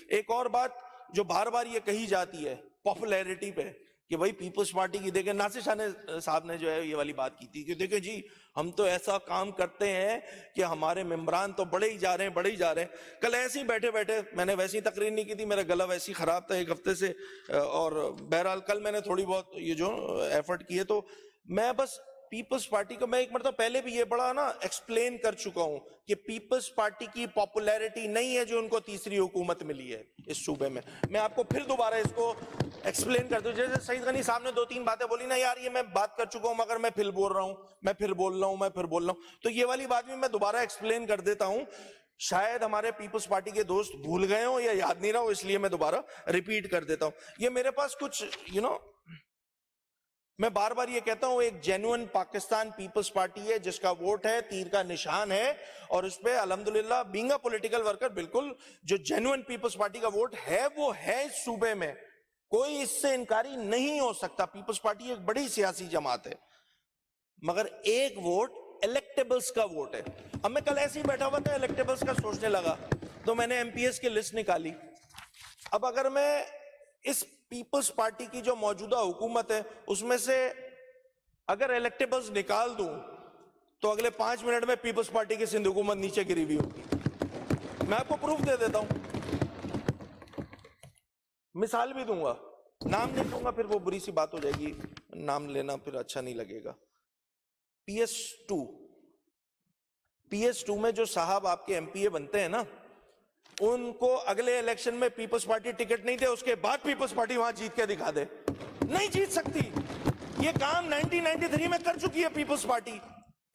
ایک اور بات جو بار بار یہ کہی جاتی ہے پاپولیرٹی پہ کہ بھائی پیپلز پارٹی کی، دیکھیں ناصر شاہ صاحب نے جو ہے یہ والی بات کی تھی کہ دیکھیں جی ہم تو ایسا کام کرتے ہیں کہ ہمارے ممبران تو بڑے ہی جا رہے ہیں، بڑے ہی جا رہے ہیں. کل ایسے ہی بیٹھے بیٹھے، میں نے ویسی تقریر نہیں کی تھی، میرا گلا ویسی خراب تھا ایک ہفتے سے، اور بہرحال کل میں نے تھوڑی بہت یہ جو ایفرٹ کیے، تو میں بس پیپلز پارٹی کو میں ایک مرتبہ پہلے بھی یہ بڑا نا ایکسپلین کر چکا ہوں کہ پیپلز پارٹی کی پاپولیرٹی نہیں ہے جو ان کو تیسری حکومت ملی ہے اس صوبے میں. میں آپ کو پھر دوبارہ اس کو ایکسپلین کر دوں. جیسے سعید غنی صاحب نے 2-3 باتیں بولی نا، یار یہ میں بات کر چکا ہوں مگر میں پھر بول رہا ہوں، میں پھر بول رہا ہوں، تو یہ والی بات بھی میں دوبارہ ایکسپلین کر دیتا ہوں. شاید ہمارے پیپلز پارٹی کے دوست بھول گئے ہوں یا یاد نہیں رہا ہو، اس لیے میں دوبارہ ریپیٹ کر دیتا ہوں. یہ میرے پاس کچھ میں بار بار یہ کہتا ہوں، ایک جینوئن پاکستان پیپلز پارٹی ہے جس کا ووٹ ہے، تیر کا نشان ہے، اور اس پہ الحمدللہ بینگ اے پولیٹیکل ورکر بالکل جو جینوئن پیپلز پارٹی کا ووٹ ہے وہ ہے اس صوبے میں، کوئی اس سے انکاری نہیں ہو سکتا. پیپلز پارٹی ایک بڑی سیاسی جماعت ہے، مگر ایک ووٹ الیکٹیبلز کا ووٹ ہے. اب میں کل ایسے ہی بیٹھا ہوا تھا، الیکٹیبلز کا سوچنے لگا تو میں نے ایم پی ایس کی لسٹ نکالی. اب اگر میں اس پیپلز پارٹی کی جو موجودہ حکومت ہے اس میں سے اگر الیکٹیبلز نکال دوں تو اگلے 5 منٹ میں پیپلز پارٹی کی سندھ حکومت نیچے گری ہوئی ہوگی. میں آپ کو پروف دے دیتا ہوں، مثال بھی دوں گا، نام نہیں دوں گا پھر وہ بری سی بات ہو جائے گی، نام لینا پھر اچھا نہیں لگے گا. پی ایس ٹو میں جو صاحب آپ کے ایم پی اے بنتے ہیں نا، ان کو اگلے الیکشن میں پیپلز پارٹی ٹکٹ نہیں دے، اس کے بعد پیپلز پارٹی وہاں جیت کے دکھا دے، نہیں جیت سکتی. یہ کام 1993 میں کر چکی ہے پیپلز پارٹی.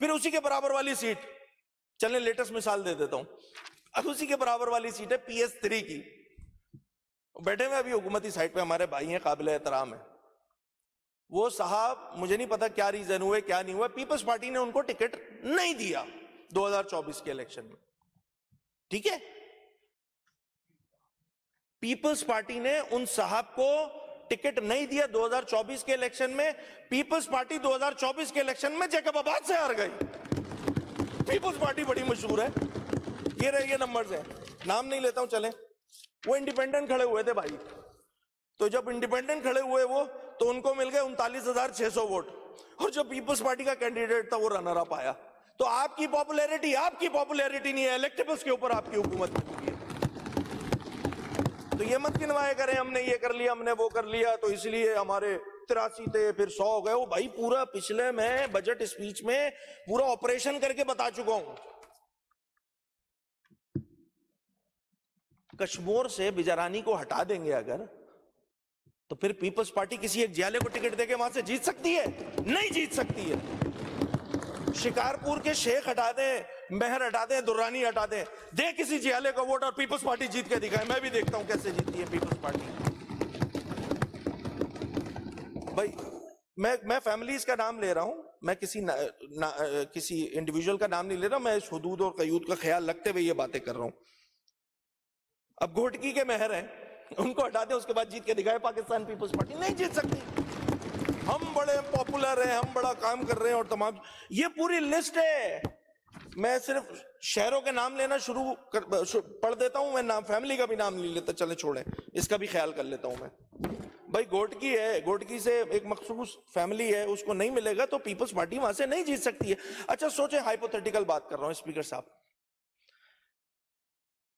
پھر اسی کے برابر والی سیٹ، چلیں لیٹسٹ مثال دے دیتا ہوں، اب اسی کے برابر والی سیٹ ہے پی ایس 3 کی. بیٹھے ہوئے ابھی حکومتی سائٹ پہ ہمارے بھائی ہیں، قابل احترام ہیں. وہ صاحب مجھے نہیں پتا کیا ریزن ہوئے کیا نہیں ہوا، پیپلز پارٹی نے ان کو ٹکٹ نہیں دیا 2024 کے الیکشن میں. ٹھیک ہے، پیپلز پارٹی نے ان صاحب کو ٹکٹ نہیں دیا 2024 کے الیکشن میں. پیپلز پارٹی 2024 کے الیکشن میں جیکب آباد سے ہار گئی. پیپلز پارٹی بڑی مشہور ہے، یہ رہے یہ نمبرز ہیں، نام نہیں لیتا ہوں. چلیں، وہ انڈیپینڈنٹ کھڑے ہوئے تھے بھائی، تو جب انڈیپینڈنٹ کھڑے ہوئے وہ تو ان کو مل گئے 39,600 ووٹ، اور جو پیپلز پارٹی کا کینڈیڈیٹ تھا وہ رنر اپ آیا. تو آپ کی پاپولیرٹی نہیں ہے، الیکٹیبلز کے اوپر آپ کی حکومت ہوئی ہے. تو یہ مت کنوائے کریں ہم نے یہ کر لیا، ہم نے وہ کر لیا، تو اس لیے ہمارے 83 تھے پھر 100 ہو گئے. وہ بھائی پورا پچھلے میں بجٹ اسپیچ میں پورا آپریشن کر کے بتا چکا ہوں. کشمور سے بجرانی کو ہٹا دیں گے اگر، تو پھر پیپلز پارٹی کسی ایک جیالے کو ٹکٹ دے کے وہاں سے جیت سکتی ہے؟ نہیں جیت سکتی ہے. شکارپور کے شیخ ہٹا دیں، مہر ہٹا دیں، درانی ہٹا دیں، دے کسی جیالے کو ووٹ اور پیپلز پارٹی جیت کے دکھائے. میں بھی دیکھتا ہوں کیسے جیتتی ہے پیپلز پارٹی. بھائی میں فیملیز کا نام لے رہا ہوں، میں کسی انڈیویجول کا نام نہیں لے رہا، میں اس حدود اور قیود کا خیال رکھتے ہوئے یہ باتیں کر رہا ہوں. اب گھوٹکی کے مہر ہیں، ان کو ہٹا دیں، اس کے بعد جیت کے دکھائے پاکستان پیپلز پارٹی. نہیں جیت سکتی. ہم بڑے پاپولر ہیں، ہم بڑا کام کر رہے ہیں، اور تمام یہ پوری لسٹ ہے. میں صرف شہروں کے نام لینا پڑھ دیتا ہوں، میں نام فیملی کا بھی نام نہیں لیتا. چلیں چھوڑیں، اس کا بھی خیال کر لیتا ہوں میں. بھائی گھوٹکی ہے، گھوٹکی سے ایک مخصوص فیملی ہے، اس کو نہیں ملے گا تو پیپلز پارٹی وہاں سے نہیں جیت سکتی ہے. اچھا سوچیں، ہائپوتھیٹیکل بات کر رہا ہوں اسپیکر صاحب،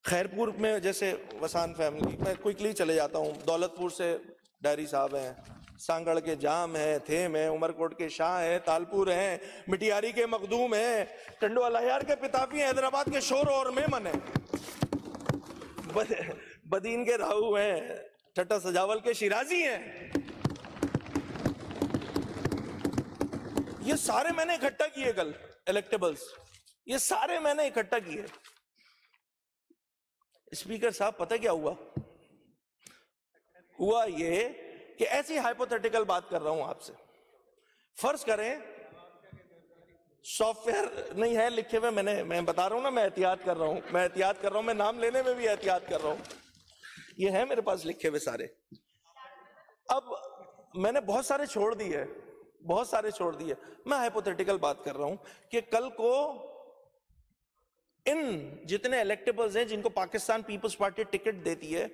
خیرپور میں جیسے وسان فیملی، میں کوئکلی چلے جاتا ہوں، دولت پور سے ڈائری صاحب ہیں، سانگڑ کے جام ہیں، تھیم ہیں، عمرکوٹ کے شاہ ہیں، تالپور ہیں، مٹیاری کے مخدوم ہیں، ٹنڈو الہیار کے پتافی ہیں، حیدرآباد کے شور اور میمن ہیں، بدین کے راہو ہیں، ٹھٹا سجاول کے شیرازی ہیں. یہ سارے میں نے اکٹھا کیے کل الیکٹیبلز، یہ سارے میں نے اکٹھا کیے. اسپیکر صاحب پتہ کیا ہوا یہ کہ ایسی ہائپوتھیٹیکل بات کر رہا ہوں آپ سے. فرض کریں سافٹ ویئر نہیں ہے لکھے ہوئے، میں بتا رہا ہوں نا، میں احتیاط کر رہا ہوں، میں نام لینے میں بھی احتیاط کر رہا ہوں. یہ ہے میرے پاس لکھے ہوئے سارے. اب میں نے بہت سارے چھوڑ دیے. میں ہائپوتھیٹیکل بات کر رہا ہوں کہ کل کو ان جتنے الیکٹیبلز ہیں جن کو پاکستان پیپلز پارٹی ٹکٹ دیتی ہے،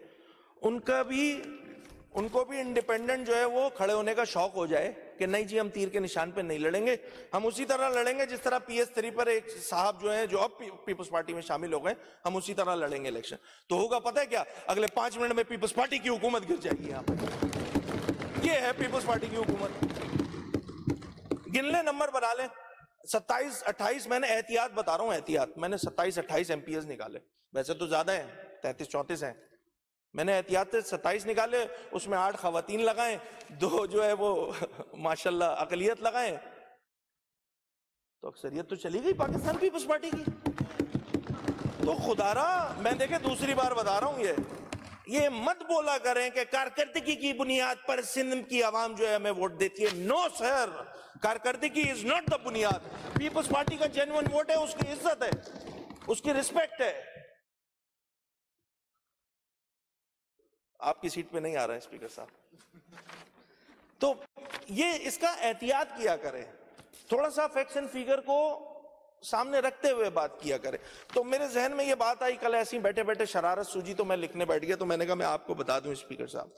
ان کو بھی انڈیپینڈنٹ جو ہے وہ کھڑے ہونے کا شوق ہو جائے کہ نہیں جی ہم تیر کے نشان پہ نہیں لڑیں گے, ہم اسی طرح لڑیں گے جس طرح PS3 پر ایک صاحب جو ہیں جو اب پیپلز پارٹی میں شامل ہو گئے, ہم اسی طرح لڑیں گے الیکشن. تو ہوگا پتہ ہے کیا, اگلے 5 منٹ میں پیپلز پارٹی کی حکومت گر جائے گی یہاں پہ. یہ ہے پیپلز پارٹی کی حکومت. گن لیں, نمبر بنا لیں, 27-28, میں نے احتیاط بتا رہا ہوں, احتیاط, میں نے 27-28 MPs نکالے, ویسے تو زیادہ ہیں, 33-34 ہیں, میں نے احتیاط سے 27 نکالے, اس میں 8 خواتین لگائیں, 2 جو ہے وہ ماشاءاللہ اقلیت لگائیں, تو اکثریت تو چلی گئی پاکستان پیپلز پارٹی کی. تو خدا را میں دیکھیں دوسری بار بتا رہا ہوں, یہ مت بولا کریں کہ کارکردگی کی بنیاد پر سندھ کی عوام جو ہے ہمیں ووٹ دیتی ہے. نو سر, کارکردگی از ناٹ دا بنیاد. پیپلز پارٹی کا جینوئن ووٹ ہے, اس کی عزت ہے, اس کی رسپیکٹ ہے. آپ کی سیٹ پہ نہیں آ رہا ہے اسپیکر صاحب, تو یہ اس کا احتیاط کیا کریں, تھوڑا سا فیکٹس اینڈ فیگر کو سامنے رکھتے ہوئے بات کیا کریں. تو میرے ذہن میں یہ بات آئی کل ایسی بیٹھے بیٹھے شرارت سوجی, تو میں لکھنے بیٹھ گیا, تو میں نے کہا میں آپ کو بتا دوں اسپیکر صاحب,